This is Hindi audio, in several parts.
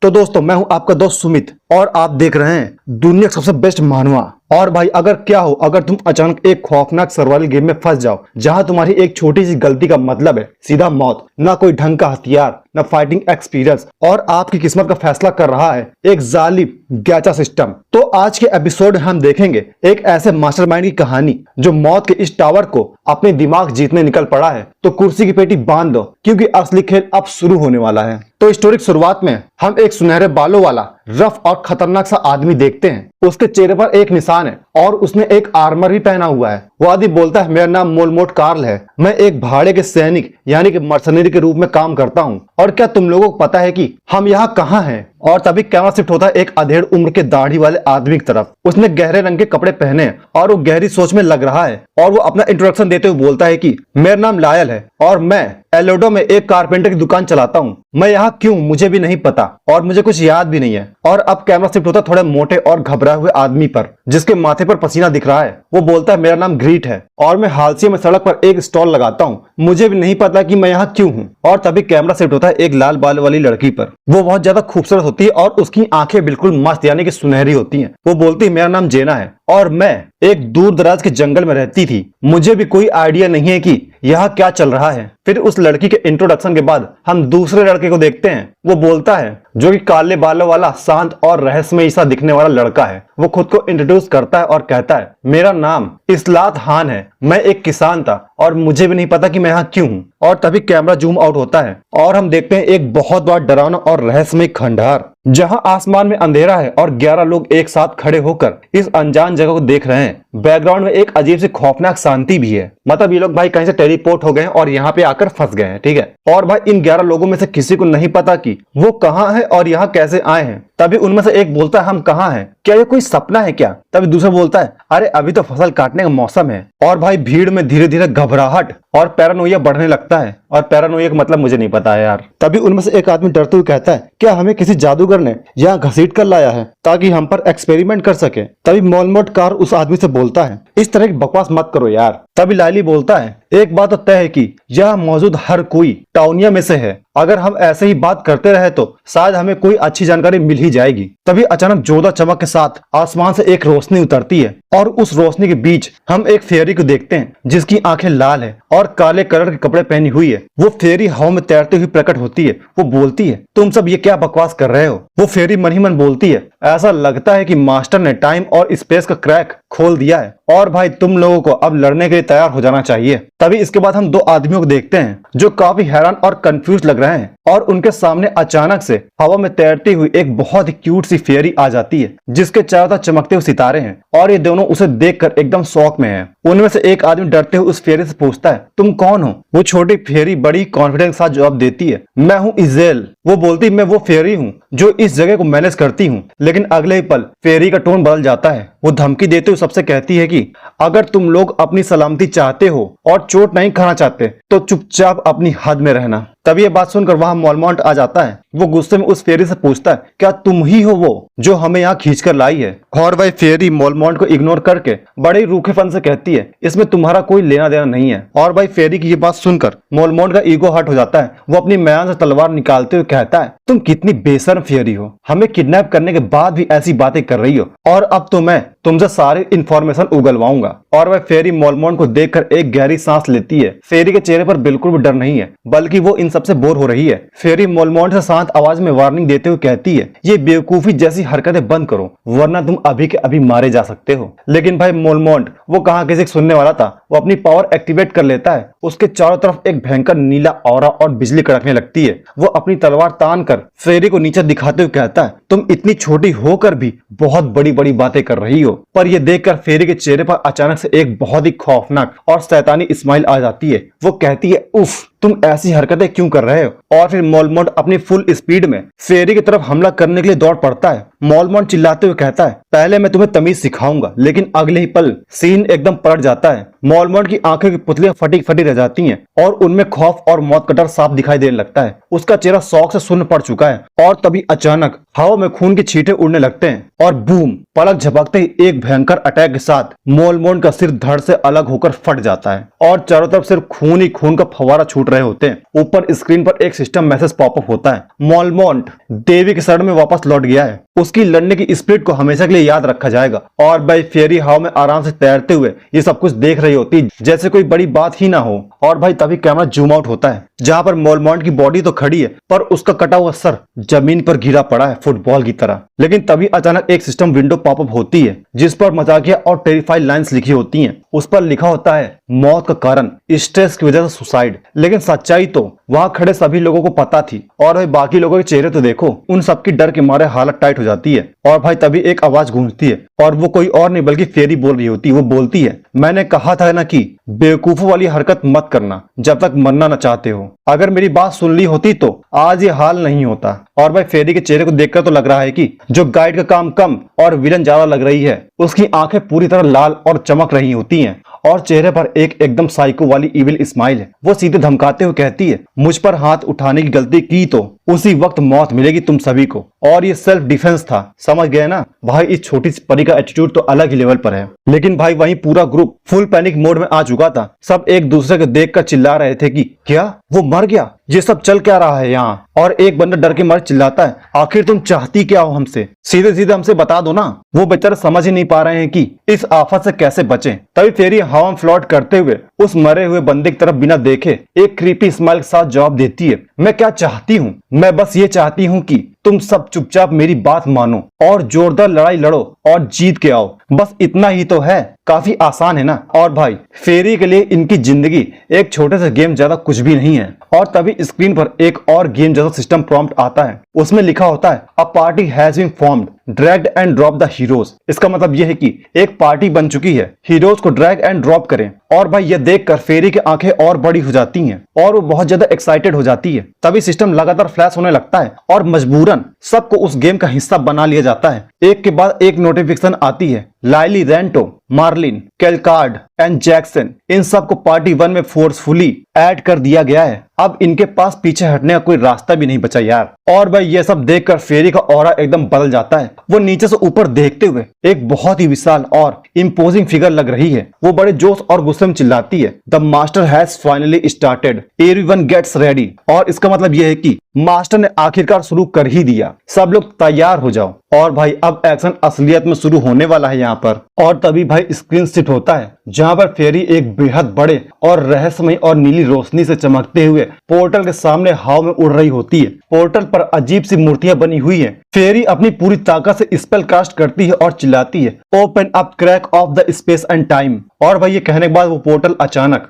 तो दोस्तों मैं हूं आपका दोस्त सुमित और आप देख रहे हैं दुनिया का सबसे बेस्ट मानवा। और भाई अगर क्या हो अगर तुम अचानक एक खौफनाक सर्वाइवल गेम में फंस जाओ जहां तुम्हारी एक छोटी सी गलती का मतलब है सीधा मौत, ना कोई ढंग का हथियार ना फाइटिंग एक्सपीरियंस और आपकी किस्मत का फैसला कर रहा है एक जालिम गैचा सिस्टम। तो आज के एपिसोड में हम देखेंगे एक ऐसे मास्टरमाइंड की कहानी जो मौत के इस टावर को अपने दिमाग जीतने निकल पड़ा है। तो कुर्सी की पेटी बांध दो क्योंकि असली खेल अब शुरू होने वाला है। तो स्टोरी की शुरुआत में हम एक सुनहरे बालों वाला रफ और खतरनाक सा आदमी देखते हैं। उसके चेहरे पर एक निशान है और उसने एक आर्मर भी पहना हुआ है। वो आदमी बोलता है, मेरा नाम मोलमोट कार्ल है, मैं एक भाड़े के सैनिक यानी कि मर्सनरी के रूप में काम करता हूँ। और क्या तुम लोगों को पता है कि हम यहाँ कहाँ हैं? और तभी कैमरा शिफ्ट होता है एक अधेड़ उम्र के दाढ़ी वाले आदमी की तरफ। उसने गहरे रंग के कपड़े पहने हैं और वो गहरी सोच में लग रहा है और वो अपना इंट्रोडक्शन देते हुए बोलता है कि मेरा नाम लायल है और मैं एलोडो में एक कारपेंटर की दुकान चलाता हूँ। मैं यहाँ क्यों मुझे भी नहीं पता और मुझे कुछ याद भी नहीं है। और अब कैमरा शिफ्ट होता है थोड़े मोटे और घबराए हुए आदमी पर जिसके माथे पर पसीना दिख रहा है। वो बोलता है, मेरा नाम ग्रीट है और मैं हालसी में सड़क पर एक स्टॉल लगाता हूँ, मुझे भी नहीं पता कि मैं यहाँ क्यों हूँ। और तभी कैमरा शिफ्ट होता है एक लाल बाल वाली लड़की पर। वो बहुत ज्यादा खूबसूरत होती है और उसकी आंखें बिल्कुल मस्त यानी कि सुनहरी होती हैं। वो बोलती है, मेरा नाम जेना है और मैं एक दूर दराज के जंगल में रहती थी, मुझे भी कोई आइडिया नहीं है कि यहाँ क्या चल रहा है। फिर उस लड़की के इंट्रोडक्शन के बाद हम दूसरे लड़के को देखते हैं। वो बोलता है, जो कि काले बालों वाला शांत और रहस्यमय सा दिखने वाला लड़का है। वो खुद को इंट्रोड्यूस करता है और कहता है, मेरा नाम इस्लात खान है, मैं एक किसान था और मुझे भी नहीं पता कि मैं यहाँ क्यों हूँ। और तभी कैमरा जूम आउट होता है और हम देखते हैं एक बहुत बड़ा डरावना और रहस्यमय खंडहर जहां आसमान में अंधेरा है और 11 लोग एक साथ खड़े होकर इस अनजान जगह को देख रहे हैं। बैकग्राउंड में एक अजीब सी खौफनाक शांति भी है, मतलब ये लोग भाई कहीं से टेलीपोर्ट हो गए हैं और यहाँ पे आकर फंस गए हैं, ठीक है। और भाई इन 11 लोगों में से किसी को नहीं पता कि वो कहाँ है और यहाँ कैसे आए हैं। तभी उनमें से एक बोलता है, हम कहाँ हैं? क्या ये कोई सपना है क्या? तभी दूसरा बोलता है, अरे अभी तो फसल काटने का मौसम है। और भाई भीड़ में धीरे धीरे घबराहट और पैरानोइया बढ़ने लगता है। और पैरानोइया का मतलब मुझे नहीं पता है यार। तभी उनमें से एक आदमी डरते हुए कहता है, क्या हमें किसी जादूगर ने यहाँ घसीट कर लाया है ताकि हम पर एक्सपेरिमेंट कर सके? तभी मोलमोट कार उस आदमी से बोलता है, इस तरह की बकवास मत करो यार। तभी लाइली बोलता है, एक बात तो तय है कि यहाँ मौजूद हर कोई टाउनिया में से है, अगर हम ऐसे ही बात करते रहे तो शायद हमें कोई अच्छी जानकारी मिल ही जाएगी। तभी अचानक जोरदार चमक के साथ आसमान से एक रोशनी उतरती है और उस रोशनी के बीच हम एक फेरी को देखते हैं जिसकी आंखें लाल है और काले कलर के कपड़े पहनी हुई है। वो फेरी हवा में तैरती हुई प्रकट होती है। वो बोलती है, तुम सब ये क्या बकवास कर रहे हो? वो फेरी मन ही मन बोलती है, ऐसा लगता है कि मास्टर ने टाइम और स्पेस का क्रैक खोल दिया है और भाई तुम लोगों को अब लड़ने के लिए तैयार हो जाना चाहिए। तभी इसके बाद हम दो आदमियों को देखते हैं जो काफी हैरान और कंफ्यूज लग रहे हैं और उनके सामने अचानक से हवा में तैरती हुई एक बहुत ही क्यूट सी फेरी आ जाती है जिसके चारों तरफ चमकते हुए सितारे हैं और ये दोनों उसे देखकर एकदम शौक में हैं। उनमें से एक आदमी डरते हुए उस फेरी से पूछता है, तुम कौन हो? वो छोटी फेरी बड़ी कॉन्फिडेंस के साथ जवाब देती है, मैं हूँ इजेल। वो बोलती, मैं वो फेरी हूँ जो इस जगह को मैनेज करती हूँ। लेकिन अगले ही पल फेरी का टोन बदल जाता है। वो धमकी देते हुए सबसे कहती है कि अगर तुम लोग अपनी सलामती चाहते हो और चोट नहीं खाना चाहते तो चुपचाप अपनी हद में रहना। तभी ये बात सुनकर वहां मोलमोट आ जाता है। वो गुस्से में उस फेरी से पूछता है, क्या तुम ही हो वो जो हमें यहाँ खींचकर लाई है? और वह फेरी मोलमोट को इग्नोर करके बड़े रूखेपन से कहती है, इसमें तुम्हारा कोई लेना देना नहीं है। और भाई फेरी की ये बात सुनकर मोलमोट का ईगो हर्ट हो जाता है। वो अपनी म्यान से तलवार निकालते हुए कहता है, तुम कितनी बेशर्म फेरी हो, हमें किडनैप करने के बाद भी ऐसी बातें कर रही हो और अब तो मैं तुमसे सारी इंफॉर्मेशन उगलवाऊंगा। और वह फेरी मोलमोट को देखकर एक गहरी सांस लेती है। फेरी के चेहरे पर बिल्कुल भी डर नहीं है बल्कि वो इन सबसे बोर हो रही है। फेरी मोलमोट से शांत आवाज में वार्निंग देते हुए कहती है, ये बेवकूफी जैसी हरकतें बंद करो वरना तुम अभी के अभी मारे जा सकते हो। लेकिन भाई मोलमोट वो कहाँ किसी सुनने वाला था। वो अपनी पावर एक्टिवेट कर लेता है। उसके चारों तरफ एक भयंकर नीला ऑरा और बिजली कड़कने लगती है। वो अपनी तलवार तान कर फेरी को नीचे दिखाते हुए कहता है, तुम इतनी छोटी होकर भी बहुत बड़ी बड़ी बातें कर रही हो। पर यह देखकर फेरी के चेहरे पर अचानक से एक बहुत ही खौफनाक और शैतानी स्माइल आ जाती है। वो कहती है, उफ, तुम ऐसी हरकतें क्यों कर रहे हो? और फिर मोलमोट अपनी फुल स्पीड में फेरी की तरफ हमला करने के लिए दौड़ पड़ता है। मॉलमॉन चिल्लाते हुए कहता है, पहले मैं तुम्हें तमीज सिखाऊंगा। लेकिन अगले ही पल सीन एकदम पलट जाता है। मॉलमॉन की आंखों की पुतलियां फटी फटी रह जाती हैं और उनमें खौफ और मौत का डर साफ दिखाई देने लगता है। उसका चेहरा शौक से सुन्न पड़ चुका है और तभी अचानक हवा में खून के छींटे उड़ने लगते हैं और बूम, पलक झपकते ही एक भयंकर अटैक के साथ मॉलमॉन का सिर धड़ से अलग होकर फट जाता है और चारों तरफ सिर्फ खून ही खून का फव्वारा छूट रहे होते हैं। ऊपर स्क्रीन पर एक सिस्टम मैसेज पॉपअप होता है, मॉलमॉन्ट देवी के शरण में वापस लौट गया है। उसकी लड़ने की स्पिरिट को हमेशा के लिए याद रखा जाएगा। और भाई फेरी हवा में आराम से तैरते हुए ये सब कुछ देख रही होती जैसे कोई बड़ी बात ही ना हो। और भाई तभी कैमरा जूम आउट होता है जहां पर मॉलमॉन्ट की बॉडी तो खड़ी है पर उसका कटा हुआ सर जमीन पर गिरा पड़ा है फुटबॉल की तरह। लेकिन तभी अचानक एक सिस्टम विंडो पॉपअप होती है जिस पर मजाकिया और टेरिफाइड लाइंस लिखी होती हैं। उस पर लिखा होता है, मौत का कारण स्ट्रेस की वजह से सुसाइड। लेकिन सच्चाई तो वहां खड़े सभी लोगों को पता थी। और भाई बाकी लोगों के चेहरे तो देखो, उन सबकी डर के मारे हालत टाइट हो जाती है। और भाई तभी एक आवाज गूंजती है और वो कोई और नहीं बल्कि फेरी बोल रही होती है। वो बोलती है, मैंने कहा था ना कि बेवकूफों वाली हरकत मत करना जब तक मरना न चाहते हो। अगर मेरी बात सुन ली होती तो आज ये हाल नहीं होता। और भाई फेरी के चेहरे को देखकर तो लग रहा है कि जो गाइड का काम कम और विलन ज्यादा लग रही है। उसकी आंखें पूरी तरह लाल और चमक रही होती हैं और चेहरे पर एक एकदम साइको वाली इविल स्माइल है। वो सीधे धमकाते हुए कहती है, मुझ पर हाथ उठाने की गलती की तो उसी वक्त मौत मिलेगी तुम सभी को। और ये सेल्फ डिफेंस था, समझ गए ना भाई। इस छोटी सी परी का एटीट्यूड तो अलग ही लेवल पर है। लेकिन भाई वहीं पूरा ग्रुप फुल पैनिक मोड में आ चुका था। सब एक दूसरे को देखकर चिल्ला रहे थे कि क्या वो मर गया, ये सब चल क्या रहा है यहाँ। और एक बंदा डर के मारे चिल्लाता है, आखिर तुम चाहती क्या हो हमसे, सीधे सीधे हमसे बता दो ना। वो बेचारे समझ ही नहीं पा रहे हैं कि इस आफत से कैसे बचें। तभी फेरी हवा में फ्लॉट करते हुए उस मरे हुए बंदे की तरफ बिना देखे एक क्रीपी स्माइल के साथ जवाब देती है, मैं क्या चाहती हूँ, मैं बस ये चाहती हूँ कि तुम सब चुपचाप मेरी बात मानो और जोरदार लड़ाई लड़ो और जीत के आओ। बस इतना ही तो है, काफी आसान है ना। और भाई फेरी के लिए इनकी जिंदगी एक छोटे से गेम ज्यादा कुछ भी नहीं है। और तभी स्क्रीन पर एक और गेम जैसा सिस्टम प्रॉम्प्ट आता है। उसमें लिखा होता है, a party has been formed, drag and drop the heroes. इसका मतलब यह है कि एक पार्टी बन चुकी है, हीरोज को ड्रैग एंड ड्रॉप करें। और भाई ये देखकर फेरी की आंखें और बड़ी हो जाती हैं और वो बहुत ज्यादा एक्साइटेड हो जाती है। तभी सिस्टम लगातार फ्लैश होने लगता है और मजबूरन सबको उस गेम का हिस्सा बना लिया जाता है। एक के बाद एक नोटिफिकेशन आती है, लाइली रेंटो, मार्लिन, कैलकार्ड एंड जैक्सन, इन सबको पार्टी 1 में फोर्सफुली ऐड कर दिया गया है। अब इनके पास पीछे हटने का कोई रास्ता भी नहीं बचा यार। और भाई ये सब देखकर फेरी का ऑरा एकदम बदल जाता है। वो नीचे से ऊपर देखते हुए एक बहुत ही विशाल और इम्पोजिंग फिगर लग रही है। वो बड़े जोश और गुस्से में चिल्लाती है, the master has finally started, everyone gets ready. और इसका मतलब यह है कि मास्टर ने आखिरकार शुरू कर ही दिया, सब लोग तैयार हो जाओ। और भाई अब एक्शन असलियत में शुरू होने वाला है यहाँ पर। और तभी भाई स्क्रीन शिफ्ट होता है जहाँ पर फेरी एक बेहद बड़े और रहस्यमय और नीली रोशनी से चमकते हुए पोर्टल के सामने हवा में उड़ रही होती है। पोर्टल पर अजीब सी मूर्तियां बनी हुई है। फेरी अपनी पूरी ताकत से स्पेल कास्ट करती है और चिल्लाती है, open up crack of the space and time. और भाई ये कहने के बाद वो पोर्टल अचानक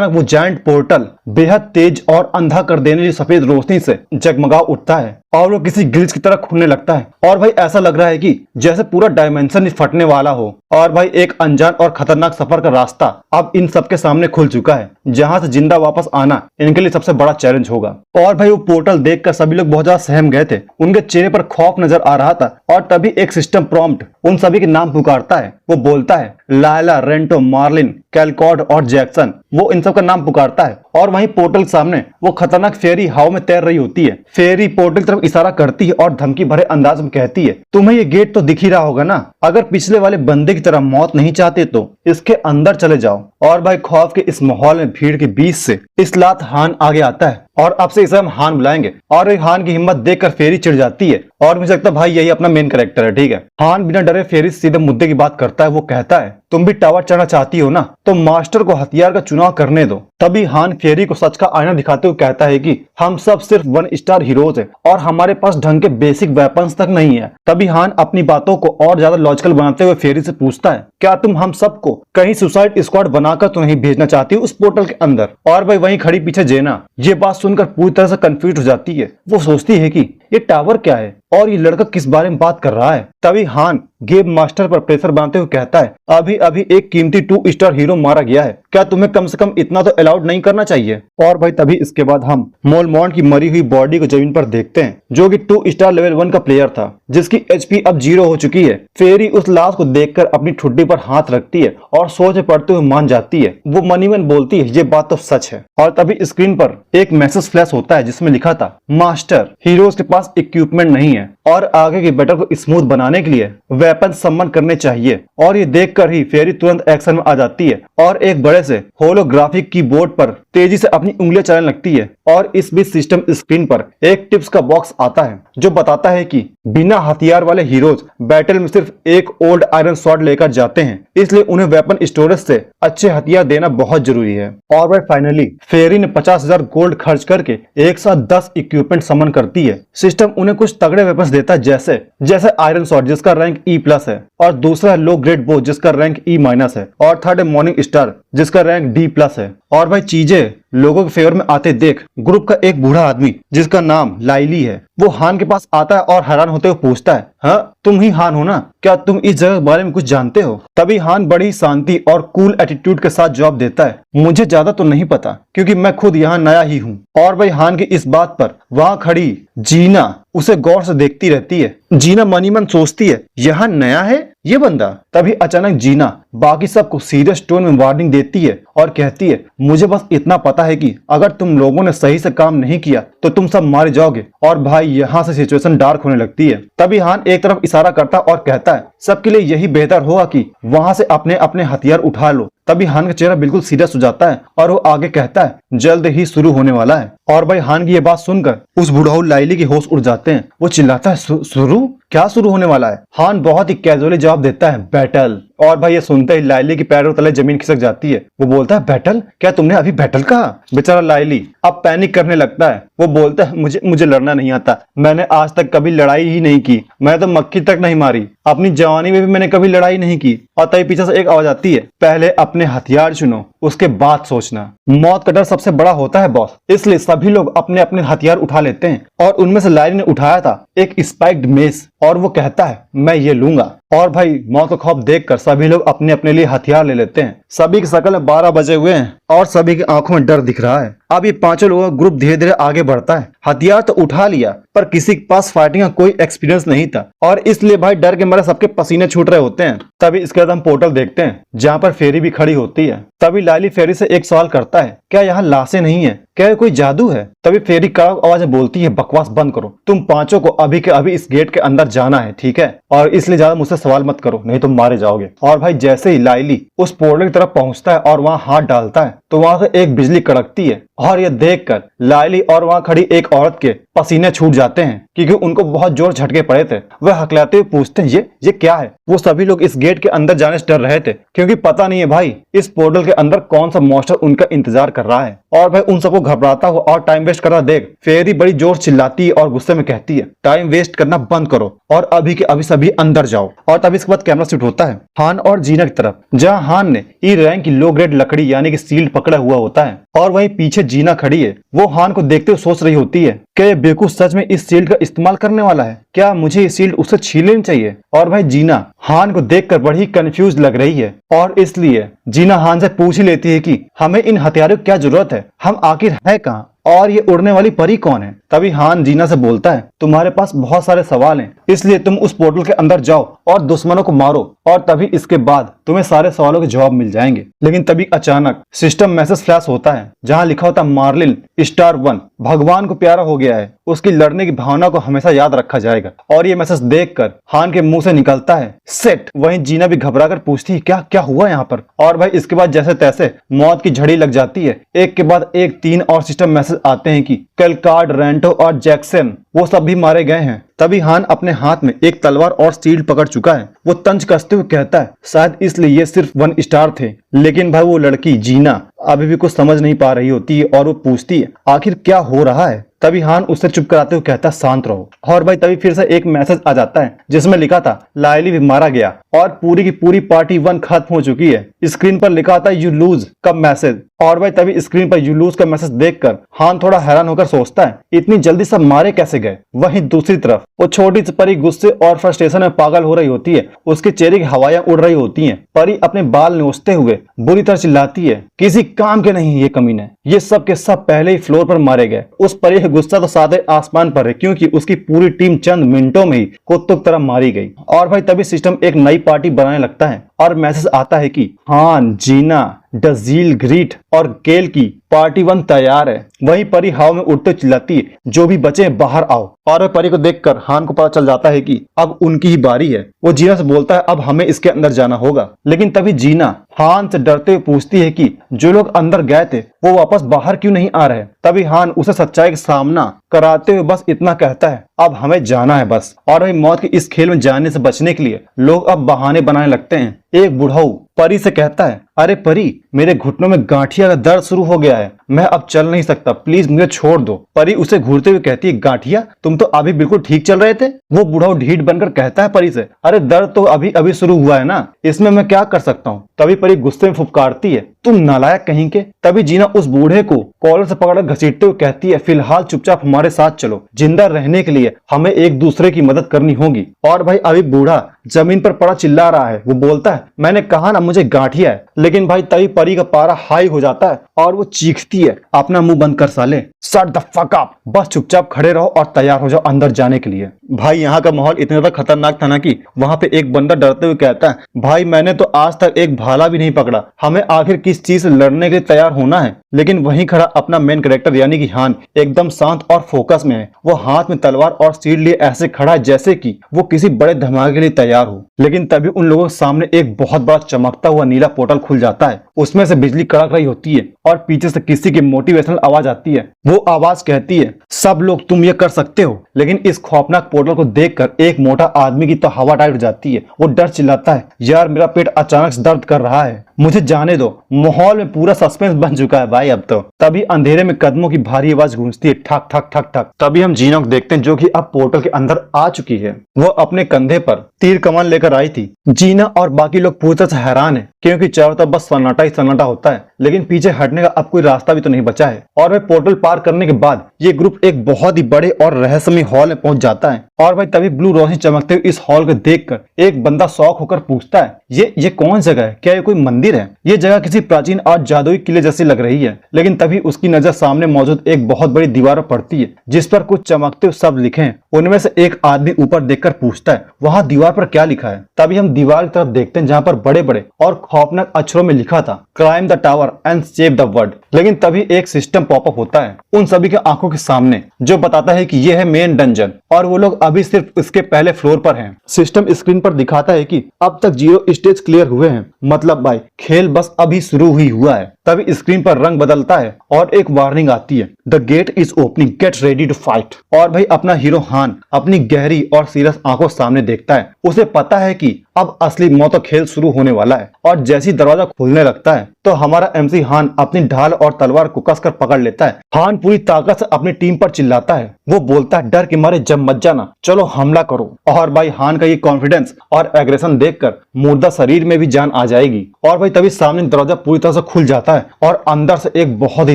वो जायंट पोर्टल बेहद तेज और अंधा कर देने की सफेद रोशनी से जगमगा उठता है और वो किसी ग्लिच की तरह खुलने लगता है। और भाई ऐसा लग रहा है कि जैसे पूरा डायमेंशन ही फटने वाला हो। और भाई एक अनजान और खतरनाक सफर का रास्ता अब इन सबके सामने खुल चुका है, जहां से जिंदा वापस आना इनके लिए सबसे बड़ा चैलेंज होगा। और भाई वो पोर्टल देखकर सभी लोग बहुत ज्यादा सहम गए थे। उनके चेहरे पर खौफ नजर आ रहा था। और तभी एक सिस्टम प्रॉम्प्ट उन सभी के नाम पुकारता है। वो बोलता है, लायला, रेंटो, मार्लिन, कैलकॉर्ड और जैक्सन। वो इन सब का नाम पुकारता है। और वहीं पोर्टल के सामने वो खतरनाक फेरी हवा में तैर रही होती है। फेरी पोर्टल की तरफ इशारा करती है और धमकी भरे अंदाज में कहती है, तुम्हें ये गेट तो दिख ही रहा होगा ना, अगर पिछले वाले बंदे की तरह मौत नहीं चाहते तो इसके अंदर चले जाओ। और भाई खौफ के इस माहौल में भीड़ के बीच से इस्लात हान आगे आता है और अब से इसे हम हान बुलाएंगे। और हान की हिम्मत देखकर फेरी चिढ़ जाती है और मुझे लगता है भाई यही अपना मेन कैरेक्टर है। ठीक है, हान बिना डरे फेरी से सीधे मुद्दे की बात करता है। वो कहता है, तुम भी टावर चढ़ना चाहती हो ना, तो मास्टर को हथियार का चुनाव करने दो। तभी हान फेरी को सच का आईना दिखाते हुए कहता है कि हम सब सिर्फ 1 स्टार हीरोज है और हमारे पास ढंग के बेसिक वेपन्स तक नहीं है। तभी हान अपनी बातों को और ज्यादा लॉजिकल बनाते हुए फेरी से पूछता है, क्या तुम हम सबको कहीं सुसाइड स्क्वाड बनाकर तो नहीं भेजना चाहती उस पोर्टल के अंदर। और भाई वहीं खड़ी पीछे जेना ये बात सुनकर पूरी तरह से कंफ्यूज हो जाती है। वो सोचती है कि ये टावर क्या है, और ये लड़का किस बारे में बात कर रहा है। तभी हान गेम मास्टर पर प्रेशर बनाते हुए कहता है, अभी अभी एक कीमती 2 स्टार हीरो मारा गया है, क्या तुम्हें कम से कम इतना तो अलाउड नहीं करना चाहिए। और भाई तभी इसके बाद हम मोलमॉन्ट की मरी हुई बॉडी को जमीन पर देखते हैं, जो कि 2 स्टार लेवल 1 का प्लेयर था, जिसकी एचपी अब 0 हो चुकी है। फेरी उस लाश को देखकर अपनी ठुड्डी पर हाथ रखती है और सोच में पड़ते हुए मान जाती है। वो मनी मन बोलती है, ये बात तो सच है। और तभी स्क्रीन पर एक मैसेज फ्लैश होता है जिसमें लिखा था, मास्टर, हीरोज के पास इक्विपमेंट नहीं है और आगे की बैटल को स्मूथ बनाने के लिए वेपन सम्मन करने चाहिए। और ये देखकर ही फेरी तुरंत एक्शन में आ जाती है और एक बड़े से होलोग्राफिक कीबोर्ड पर तेजी से अपनी उंगलियां चलाने लगती है। और इस बीच सिस्टम स्क्रीन पर एक टिप्स का बॉक्स आता है जो बताता है कि बिना हथियार वाले हीरोज बैटल में सिर्फ एक ओल्ड आयरन स्वॉर्ड लेकर जाते हैं, इसलिए उन्हें वेपन स्टोरेज से अच्छे हथियार देना बहुत जरूरी है। और वह फाइनली फेरी ने 50,000 गोल्ड खर्च करके एक साथ 10 इक्विपमेंट समन करती है। सिस्टम उन्हें कुछ तगड़े वेपन्स देता है, जैसे जैसे आयरन स्वॉर्ड जिसका रैंक E+ है, और दूसरा लो ग्रेड बो जिसका रैंक E- है, और थर्ड है मॉर्निंग स्टार जिसका रैंक D+ है। और भाई चीजें लोगों के फेवर में आते देख ग्रुप का एक बूढ़ा आदमी जिसका नाम लाइली है, वो हान के पास आता है और हैरान होते हुए पूछता है, हाँ तुम ही हान हो ना, क्या तुम इस जगह के बारे में कुछ जानते हो। तभी हान बड़ी शांति और कूल एटीट्यूड के साथ जवाब देता है, मुझे ज्यादा तो नहीं पता क्योंकि मैं खुद यहाँ नया ही हूँ। और भाई हान की इस बात पर वहाँ खड़ी जीना उसे गौर से देखती रहती है। जीना मनी मन सोचती है, यहाँ नया है ये बंदा। तभी अचानक जीना बाकी सबको सीरियस टोन में वार्निंग देती है और कहती है, मुझे बस इतना पता है कि अगर तुम लोगों ने सही से काम नहीं किया तो तुम सब मारे जाओगे। और भाई यहाँ से सिचुएशन डार्क होने लगती है। तभी हान एक तरफ इशारा करता और कहता है, सबके लिए यही बेहतर होगा कि वहां से अपने अपने हथियार उठा लो। तभी हान का चेहरा बिल्कुल सीरियस हो जाता है और वो आगे कहता है, जल्द ही शुरू होने वाला है। और भाई हान की ये बात सुनकर उस बुढ़ाऊ लाइली के होश उड़ जाते हैं। वो चिल्लाता है, शुरू क्या शुरू होने वाला है। हान बहुत ही कैजुअली जवाब देता है, बैटल। और भाई ये सुनते ही लाइली की पैरों तले जमीन खिसक जाती है। वो बोलता है, बैटल? क्या तुमने अभी बैटल कहा? बेचारा लाइली अब पैनिक करने लगता है। वो बोलता है, मुझे लड़ना नहीं आता, मैंने आज तक कभी लड़ाई ही नहीं की, मैं तो मक्खी तक नहीं मारी, अपनी जवानी में भी मैंने कभी लड़ाई नहीं की। और तभी पीछे से एक आवाज आती है, पहले अपने हथियार चुनो उसके बाद सोचना। मौत का डर सबसे बड़ा होता है बॉस, इसलिए सभी लोग अपने अपने हथियार उठा लेते हैं। और उनमें से लाइली ने उठाया था एक स्पाइक्ड मेस और वो कहता है, मैं ये लूंगा। और भाई मौत का खौफ देखकर सभी लोग अपने अपने लिए हथियार ले लेते हैं। सभी की शकल में 12 बजे हुए हैं और सभी की आंखों में डर दिख रहा है। अब ये पांचों लोगों का ग्रुप धीरे धीरे आगे बढ़ता है। हथियार तो उठा लिया पर किसी के पास फाइटिंग का कोई एक्सपीरियंस नहीं था और इसलिए भाई डर के मारे सबके पसीने छूट रहे होते हैं। तभी इसके बाद हम पोर्टल देखते हैं जहाँ पर फेरी भी खड़ी होती है। तभी लाइली फेरी से एक सवाल करता है, क्या यहाँ लाशें नहीं है, क्या कोई जादू है। तभी फेरी कड़क आवाज में बोलती है, बकवास बंद करो, तुम पांचों को अभी के अभी इस गेट के अंदर जाना है, ठीक है, और इसलिए ज्यादा मुझसे सवाल मत करो नहीं तो मारे जाओगे। और भाई जैसे ही लाइली उस पोर्टल की तरफ पहुंचता है और वहां हाथ डालता है तो वहां से एक बिजली कड़कती है और ये देखकर लाइली और वहां खड़ी एक औरत के पसीने छूट जाते हैं क्योंकि उनको बहुत जोर झटके पड़े थे। वह हकलाते हुए पूछते हैं, ये क्या है। वो सभी लोग इस गेट के अंदर जाने से डर रहे थे क्योंकि पता नहीं है भाई इस पोर्टल के अंदर कौन सा मॉन्स्टर उनका इंतजार कर रहा है। और भाई उन सबको घबराता हुआ और टाइम वेस्ट करना देख फेरी बड़ी जोर चिल्लाती है और गुस्से में कहती है, टाइम वेस्ट करना बंद करो और अभी के अभी सभी अंदर जाओ। और तभी इसके बाद कैमरा शिफ्ट होता है हान और जीना की तरफ, जहाँ हान ने ई रैंक की लो ग्रेड लकड़ी यानी कि शील्ड पकड़ा हुआ होता है और वहीं पीछे जीना खड़ी है। वो हान को देखते हुए सोच रही होती है, क्या ये बेवकूफ सच में इस शील्ड का इस्तेमाल करने वाला है, क्या मुझे ये शील्ड उससे छीन लेनी चाहिए। और भाई जीना हान को देखकर बड़ी कंफ्यूज लग रही है और इसलिए जीना हान से पूछ ही लेती है कि हमें इन हथियारों की क्या जरूरत है, हम आखिर है कहाँ और ये उड़ने वाली परी कौन है। तभी हान जीना से बोलता है, तुम्हारे पास बहुत सारे सवाल हैं, इसलिए तुम उस पोर्टल के अंदर जाओ और दुश्मनों को मारो और तभी इसके बाद तुम्हें सारे सवालों के जवाब मिल जाएंगे। लेकिन तभी अचानक सिस्टम मैसेज फ्लैश होता है जहाँ लिखा होता है, मार्लिन स्टार 1 भगवान को प्यारा हो गया है, उसकी लड़ने की भावना को हमेशा याद रखा जाएगा। और ये मैसेज देखकर हान के मुंह से निकलता है, सेट। वहीं जीना भी घबराकर पूछती है, क्या हुआ यहाँ पर। और भाई इसके बाद जैसे तैसे मौत की झड़ी लग जाती है। एक के बाद एक 3 और सिस्टम मैसेज आते हैं कि कैलकार्ड, रेंटो और जैक्सन वो सब भी मारे गए हैं। तभी हान अपने हाथ में एक तलवार और शील्ड पकड़ चुका है। वो तंज कसते हुए कहता है, शायद इसलिए ये सिर्फ 1 स्टार थे। लेकिन भाई वो लड़की जीना अभी भी कुछ समझ नहीं पा रही होती है और वो पूछती है, आखिर क्या हो रहा है। तभी हान उससे चुप कराते हुए कहता है, शांत रहो। और भाई तभी फिर से एक मैसेज आ जाता है जिसमें लिखा था, लाइली भी मारा गया और पूरी की पूरी पार्टी 1 खत्म हो चुकी है। स्क्रीन पर लिखा था, यू लूज। कब मैसेज और भाई तभी स्क्रीन पर यू लूज का मैसेज देखकर हान थोड़ा हैरान होकर सोचता है इतनी जल्दी सब मारे कैसे गए। वहीं दूसरी तरफ वो छोटी सी परी गुस्से और फ्रस्ट्रेशन में पागल हो रही होती है, उसके चेहरे की हवाएं उड़ रही होती हैं। परी अपने बाल नोचते हुए बुरी तरह चिल्लाती है, किसी काम के नहीं ये कमीने, ये सब के सब पहले ही फ्लोर पर मारे गए। उस परी का गुस्सा तो सादे आसमान पर है क्योंकि उसकी पूरी टीम चंद मिनटों में ही कुत्तों की तरह मारी गई। और भाई तभी सिस्टम एक नई पार्टी बनाने लगता है और मैसेज आता है कि हान, जीना, डजील, ग्रीट और केल की पार्टी 1 तैयार है। वही परी हवा में उड़ते चिल्लाती है, जो भी बचे बाहर आओ। और परी को देखकर हान को पता चल जाता है कि अब उनकी ही बारी है। वो जीना से बोलता है अब हमें इसके अंदर जाना होगा, लेकिन तभी जीना हान से डरते हुए पूछती है कि जो लोग अंदर गए थे वो वापस बाहर क्यों नहीं आ रहे। तभी हान उसे सच्चाई का सामना कराते हुए बस इतना कहता है, अब हमें जाना है बस। और वही मौत के इस खेल में जाने से बचने के लिए लोग अब बहाने बनाने लगते हैं। एक बुढ़ऊ परी से कहता है, अरे परी, मेरे घुटनों में गांठिया का दर्द शुरू हो गया है, मैं अब चल नहीं सकता, प्लीज मुझे छोड़ दो। परी उसे घूरते हुए कहती है, गांठिया, तुम तो अभी बिल्कुल ठीक चल रहे थे। वो बुढ़ऊ ढीठ बनकर कहता है परी से, अरे दर्द तो अभी अभी शुरू हुआ है ना, इसमें मैं क्या कर सकता हूँ। तभी परी गुस्से में फुफकारती है, तुम नालायक कहीं के। तभी जीना उस बूढ़े को कॉलर से पकड़कर घसीटते हुए कहती है, फिलहाल चुपचाप हमारे साथ चलो, जिंदा रहने के लिए हमें एक दूसरे की मदद करनी होगी। और भाई अभी बूढ़ा जमीन पर पड़ा चिल्ला रहा है। वो बोलता है, मैंने कहा ना मुझे गांठिया है। लेकिन भाई तभी परी का पारा हाई हो जाता है और वो चीखती है, अपना मुंह बंद कर साले, शट द फक अप, बस चुपचाप खड़े रहो और तैयार हो जाओ अंदर जाने के लिए। भाई यहाँ का माहौल इतना ज्यादा खतरनाक था ना कि वहां पे एक बंदा डरते हुए कहता है, भाई मैंने तो आज तक एक भाला भी नहीं पकड़ा, हमें आखिर किस चीज से लड़ने के लिए तैयार होना है। लेकिन वहीं खड़ा अपना मेन कैरेक्टर यानी कि हान एकदम शांत और फोकस में है। वो हाथ में तलवार और शील्ड लिए ऐसे खड़ा है जैसे कि वो किसी बड़े धमाके के लिए तैयार हो। लेकिन तभी उन लोगों के सामने एक बहुत बड़ा चमकता हुआ नीला पोर्टल खुल जाता है, उसमें से बिजली कड़क रही होती है और पीछे से किसी की मोटिवेशनल आवाज आती है। वो आवाज कहती है, सब लोग तुम ये कर सकते हो। लेकिन इस खौफनाक पोर्टल को देखकर एक मोटा आदमी की तो हवा टाइट हो जाती है। वो डर चिल्लाता है, यार मेरा पेट अचानक से दर्द कर रहा है, मुझे जाने दो। माहौल में पूरा सस्पेंस बन चुका है भाई अब तो। तभी अंधेरे में कदमों की भारी आवाज गूंजती है, ठक ठक ठक ठक। तभी हम जीना को देखते हैं जो कि अब पोर्टल के अंदर आ चुकी है। वो अपने कंधे पर तीर कमान लेकर आई थी। जीना और बाकी लोग पूरी तरह से हैरान है क्योंकि चारों तरफ बस सन्नाटा ही सन्नाटा होता है, लेकिन पीछे हटने का अब कोई रास्ता भी तो नहीं बचा है। और वह पोर्टल पार करने के बाद ये ग्रुप एक बहुत ही बड़े और रहस्यमय हॉल में पहुंच जाता है। और भाई तभी ब्लू रोशनी चमकते हुए इस हॉल को देखकर एक बंदा शौक होकर पूछता है, ये कौन जगह है, क्या ये कोई मंदिर है? ये जगह किसी प्राचीन और जादुई किले जैसी लग रही है। लेकिन तभी उसकी नजर सामने मौजूद एक बहुत बड़ी दीवार पर पड़ती है जिस पर कुछ चमकते हुए शब्द लिखे हैं। उनमें से एक आदमी ऊपर देखकर पूछता है, वहां दीवार पर क्या लिखा है? तभी हम दीवार की तरफ देखते हैं जहाँ पर बड़े बड़े और खौफनाक अक्षरों में लिखा था, climb the tower and save the world. लेकिन तभी एक सिस्टम पॉपअप होता है उन सभी के आंखों के सामने जो बताता है कि यह है मेन डंजन और वो लोग अभी सिर्फ इसके पहले फ्लोर पर हैं। सिस्टम स्क्रीन पर दिखाता है कि अब तक 0 स्टेज क्लियर हुए हैं, मतलब भाई खेल बस अभी शुरू ही हुआ है। तभी स्क्रीन पर रंग बदलता है और एक वार्निंग आती है, the gate is opening, get ready to fight. और भाई अपना हीरो हान अपनी गहरी और सीरियस आंखों सामने देखता है। उसे पता है कि अब असली मौत का खेल शुरू होने वाला है। और जैसी दरवाजा खुलने लगता है तो हमारा एमसी हान अपनी ढाल और तलवार को कसकर पकड़ लेता है। हान पूरी ताकत से अपनी टीम पर चिल्लाता है। वो बोलता है, डर के मारे जब मत जाना, चलो हमला करो। और भाई हान का ये कॉन्फिडेंस और एग्रेशन देखकर मुर्दा शरीर में भी जान आ जाएगी। और भाई तभी सामने दरवाजा पूरी तरह से खुल जाता है और अंदर से एक बहुत ही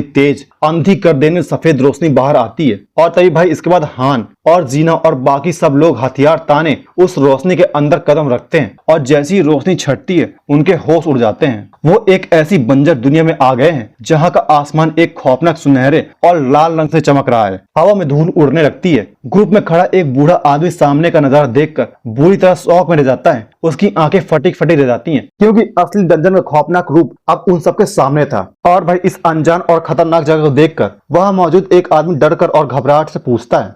तेज अंधी कर देने सफेद रोशनी बाहर आती है। और तभी भाई इसके बाद हान और जीना और बाकी सब लोग हथियार ताने उस रोशनी के अंदर कदम रखते हैं और जैसी रोशनी छटती है उनके होश उड़ जाते हैं। वो एक ऐसी बंजर दुनिया में आ गए हैं जहाँ का आसमान एक खौफनाक सुनहरे और लाल रंग से चमक रहा है। हवा में धूल उड़ने लगती है। ग्रुप में खड़ा एक बूढ़ा आदमी सामने का नजारा देखकर बुरी तरह शौक में रह जाता है। उसकी आंखें फटी फटी रह जाती हैं क्योंकि असली डंजन का खौफनाक रूप अब उन सबके सामने था। और भाई इस अनजान और खतरनाक जगह को देखकर वहां मौजूद एक आदमी डरकर और घबराहट से पूछता है,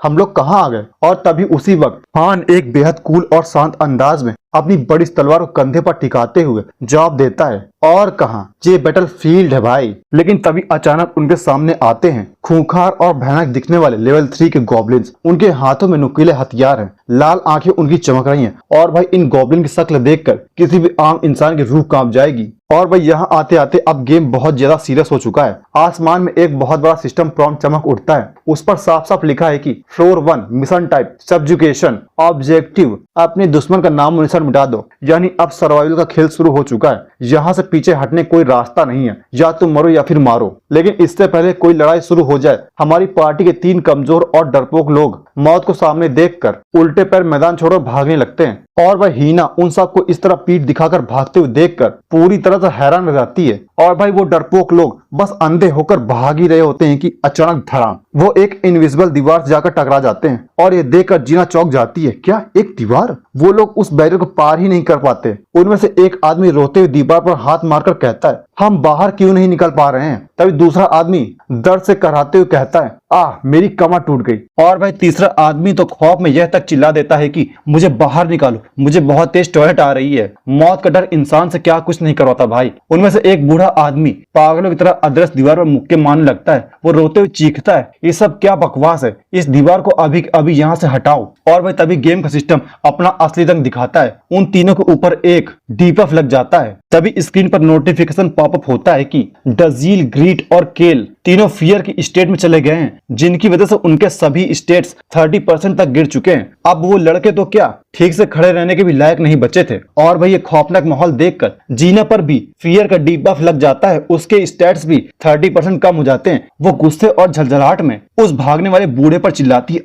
हम लोग कहाँ आ गए? और तभी उसी वक्त हान एक बेहद कूल और शांत अंदाज में अपनी बड़ी तलवार को कंधे पर टिकाते हुए जवाब देता है, और कहाँ, ये बैटल फील्ड है भाई। लेकिन तभी अचानक उनके सामने आते हैं खूंखार और भयानक दिखने वाले लेवल 3 के गॉब्लिन्स। उनके हाथों में नुकीले हथियार हैं, लाल आंखें उनकी चमक रही हैं। और भाई इन गॉब्लिन की शक्ल देखकर किसी भी आम इंसान की रूह कांप जाएगी। और भाई यहाँ आते आते अब गेम बहुत ज्यादा सीरियस हो चुका है। आसमान में एक बहुत बड़ा सिस्टम प्रॉम्प्ट चमक उठता है। उस पर साफ साफ लिखा है कि floor 1 mission type subjugation objective, अपने दुश्मन का नाम और निशान मिटा दो। यानी अब सर्वाइवल का खेल शुरू हो चुका है। यहाँ से पीछे हटने कोई रास्ता नहीं है, या तुम मरो या फिर मारो। लेकिन इससे पहले कोई लड़ाई शुरू हो जाए, हमारी पार्टी के 3 कमजोर और डरपोक लोग मौत को सामने देखकर उल्टे पैर मैदान छोड़कर भागने लगते हैं। और वह हीना उन सबको इस तरह पीठ दिखाकर भागते हुए देखकर पूरी तरह से हैरान रह जाती है। और भाई वो डरपोक लोग बस अंधे होकर भाग ही रहे होते हैं कि अचानक धड़ाम वो एक इनविजिबल दीवार से जाकर टकरा जाते हैं। और ये देखकर जीना चौंक जाती है, क्या एक दीवार? वो लोग उस बैरियर को पार ही नहीं कर पाते। उनमें से एक आदमी रोते हुए दीवार पर हाथ मारकर कहता है, हम बाहर क्यों नहीं निकल पा रहे हैं? तभी दूसरा आदमी दर्द से कराहते हुए कहता है, मेरी कमर टूट गई। और भाई तीसरा आदमी तो खौफ में यह तक चिल्ला देता है कि मुझे बाहर निकालो, मुझे बहुत तेज टॉयलेट आ रही है। मौत का डर इंसान से क्या कुछ नहीं करवाता भाई। उनमें से एक बूढ़ा आदमी पागलों की तरह अदृश्य दीवार पर मुक्के मारने लगता है। वो रोते हुए चीखता है, ये सब क्या बकवास है, इस दीवार को अभी अभी यहाँ से हटाओ। और भाई तभी गेम का सिस्टम अपना असली रंग दिखाता है। उन तीनों के ऊपर एक डीबफ लग जाता है। तभी स्क्रीन पर नोटिफिकेशन पॉपअप होता है कि डजील, ग्रीट और केल तीनों फियर की स्टेट में चले गए हैं, जिनकी वजह से उनके सभी स्टेट्स 30% तक गिर चुके हैं। अब वो लड़के तो क्या ठीक से खड़े रहने के भी लायक नहीं बचे थे। और भाई ये खौफनाक माहौल देखकर जीना पर भी फियर का डीबफ लग जाता है। उसके स्टेट्स भी 30% कम हो जाते हैं। वो गुस्से और झलझलाहट में उस भागने वाले बूढ़े पर चिल्लाती है,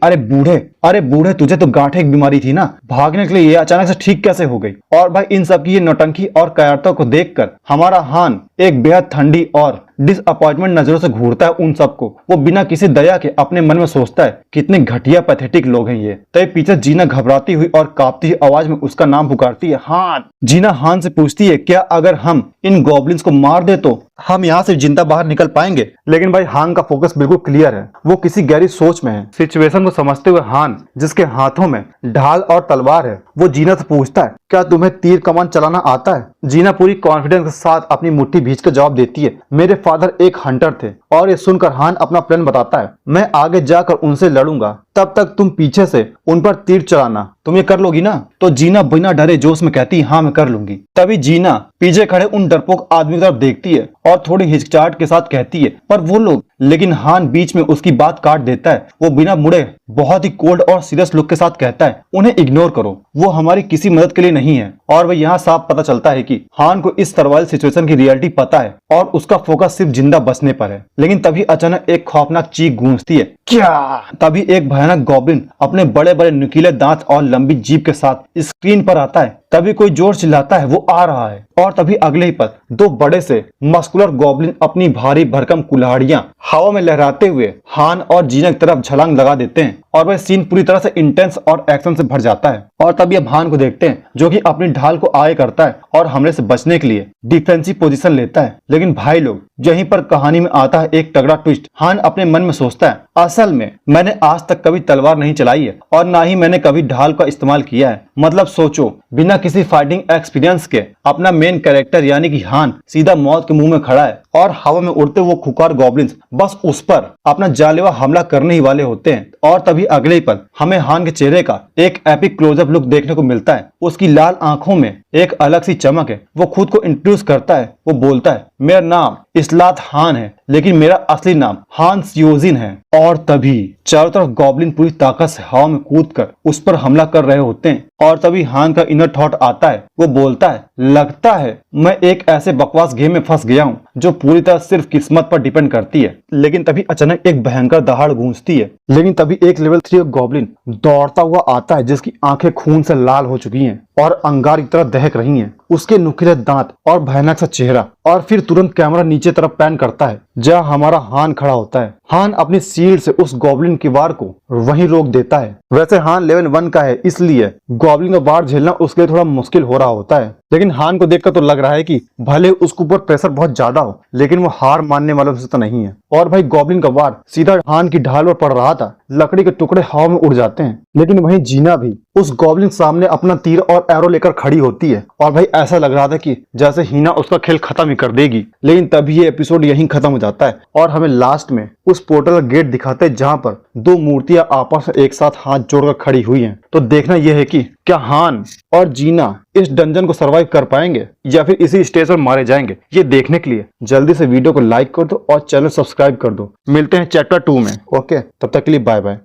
अरे बूढ़े तुझे तो गांठे की बीमारी थी ना, भागने के लिए ये अचानक से ठीक कैसे हो गई? और भाई इन सब की ये नौटंकी और कायरता को देखकर हमारा हान एक बेहद ठंडी और डिसअपॉइंटमेंट नजरों से घूरता है उन सबको। वो बिना किसी दया के अपने मन में सोचता है, कितने घटिया पैथेटिक लोग हैं ये। तभी पीछे जीना घबराती हुई और कांपती हुई आवाज में उसका नाम पुकारती है, हान। जीना हान से पूछती है, क्या अगर हम इन गॉब्लिन्स को मार दे तो हम यहाँ से जिंदा बाहर निकल पाएंगे? लेकिन भाई हान का फोकस बिल्कुल क्लियर है। वो किसी गहरी सोच में है। सिचुएशन को समझते हुए हान, जिसके हाथों में ढाल और तलवार है, वो जीना से पूछता है, क्या तुम्हें तीर कमान चलाना आता है? जीना पूरी कॉन्फिडेंस के साथ अपनी मुट्ठी भींच कर जवाब देती है, मेरे फादर एक हंटर थे। और ये सुनकर हान अपना प्लान बताता है, मैं आगे जाकर उनसे लड़ूंगा, तब तक तुम पीछे से उन पर तीर चलाना। तुम ये कर लोगी ना? तो जीना बिना डरे जोश में कहती है, हाँ मैं कर लूंगी। तभी जीना पीछे खड़े उन डरपोक आदमी की तरफ देखती है और थोड़ी हिचकिचाहट के साथ कहती है, पर वो लोग। लेकिन हान बीच में उसकी बात काट देता है। वो बिना मुड़े बहुत ही कोल्ड और सीरियस लुक के साथ कहता है, उन्हें इग्नोर करो, वो हमारी किसी मदद के लिए नहीं है। और वह यहाँ साफ पता चलता है कि हान को इस सर्वाइवल सिचुएशन की रियलिटी पता है और उसका फोकस सिर्फ जिंदा बचने पर है। लेकिन तभी अचानक एक खौफनाक चीख गूंजती है, क्या? तभी एक भयानक गॉब्लिन अपने बड़े बड़े नुकीले दांत और लंबी जीभ के साथ स्क्रीन पर आता है। तभी कोई जोर चिल्लाता है, वो आ रहा है। और तभी अगले ही पल 2 बड़े से मस्कुलर गॉब्लिन अपनी भारी भरकम कुल्हाड़ियां हवा में लहराते हुए हान और जीना की तरफ छलांग लगा देते हैं। और वह सीन पूरी तरह से इंटेंस और एक्शन से भर जाता है। और तभी अब हान को देखते हैं, जो कि अपनी ढाल को आगे करता है और हमले से बचने के लिए डिफेंसिव पोजीशन लेता है। लेकिन भाई लोग, यहीं पर कहानी में आता है एक तगड़ा ट्विस्ट। हान अपने मन में सोचता है, असल में मैंने आज तक कभी तलवार नहीं चलाई है और ना ही मैंने कभी ढाल का इस्तेमाल किया है। मतलब सोचो, बिना किसी फाइटिंग एक्सपीरियंस के अपना मेन कैरेक्टर यानी कि हान सीधा मौत के मुंह में खड़ा है और हवा में उड़ते वो खुकार गॉब्लिन्स बस उस पर अपना जानलेवा हमला करने ही वाले होते हैं। और तभी अगले ही पल हमें हान के चेहरे का एक एपिक क्लोजअप लुक देखने को मिलता है। उसकी लाल आंखों में एक अलग सी चमक है। वो खुद को इंट्रोड्यूस करता है। वो बोलता है, मेरा नाम इस्लात हान है, लेकिन मेरा असली नाम हांस योजिन है। और तभी चारों तरफ गॉब्लिन पूरी ताकत से हवा में कूदकर उस पर हमला कर रहे होते हैं। और तभी हान का इनर थॉट आता है। वो बोलता है, लगता है मैं एक ऐसे बकवास गेम में फंस गया हूँ जो पूरी तरह सिर्फ किस्मत पर डिपेंड करती है। लेकिन तभी अचानक एक भयंकर दहाड़ गूंजती है। लेकिन तभी एक लेवल 3 गॉब्लिन दौड़ता हुआ आता है, जिसकी आंखें खून से लाल हो चुकी हैं और अंगार की तरह दहक रही हैं। उसके नुकीले दांत और भयानक सा चेहरा। और फिर तुरंत कैमरा नीचे तरफ पैन करता है, जहाँ हमारा हान खड़ा होता है। हान अपनी शील्ड से उस गॉब्लिन की वार को वहीं रोक देता है। वैसे हान लेवल 1 का है, इसलिए गॉब्लिन का वार झेलना उसके लिए थोड़ा मुश्किल हो रहा होता है। लेकिन हान को देखकर तो लग रहा है कि भले उसके ऊपर प्रेशर बहुत ज्यादा हो, लेकिन वो हार मानने वालों से तो नहीं है। और भाई गॉब्लिन का वार सीधा हान की ढाल पर पड़ रहा था। लकड़ी के टुकड़े हवा में उड़ जाते हैं। लेकिन वहीं जीना भी उस गॉब्लिन सामने अपना तीर और एरो लेकर खड़ी होती है। और भाई ऐसा लग रहा था कि जैसे हीना उसका खेल खत्म ही कर देगी। लेकिन तभी ये एपिसोड यहीं खत्म हो जाता है और हमें लास्ट में उस पोर्टल का गेट दिखाते हैं, जहाँ पर 2 मूर्तियां आपस में एक साथ हाथ जोड़कर खड़ी हुई हैं। तो देखना यह है कि क्या हान और जीना इस डंजन को सरवाइव कर पाएंगे या फिर इसी स्टेज पर मारे जाएंगे? ये देखने के लिए जल्दी से वीडियो को लाइक कर दो और चैनल सब्सक्राइब कर दो। मिलते हैं चैप्टर 2 में। ओके, तब तक के लिए बाय बाय।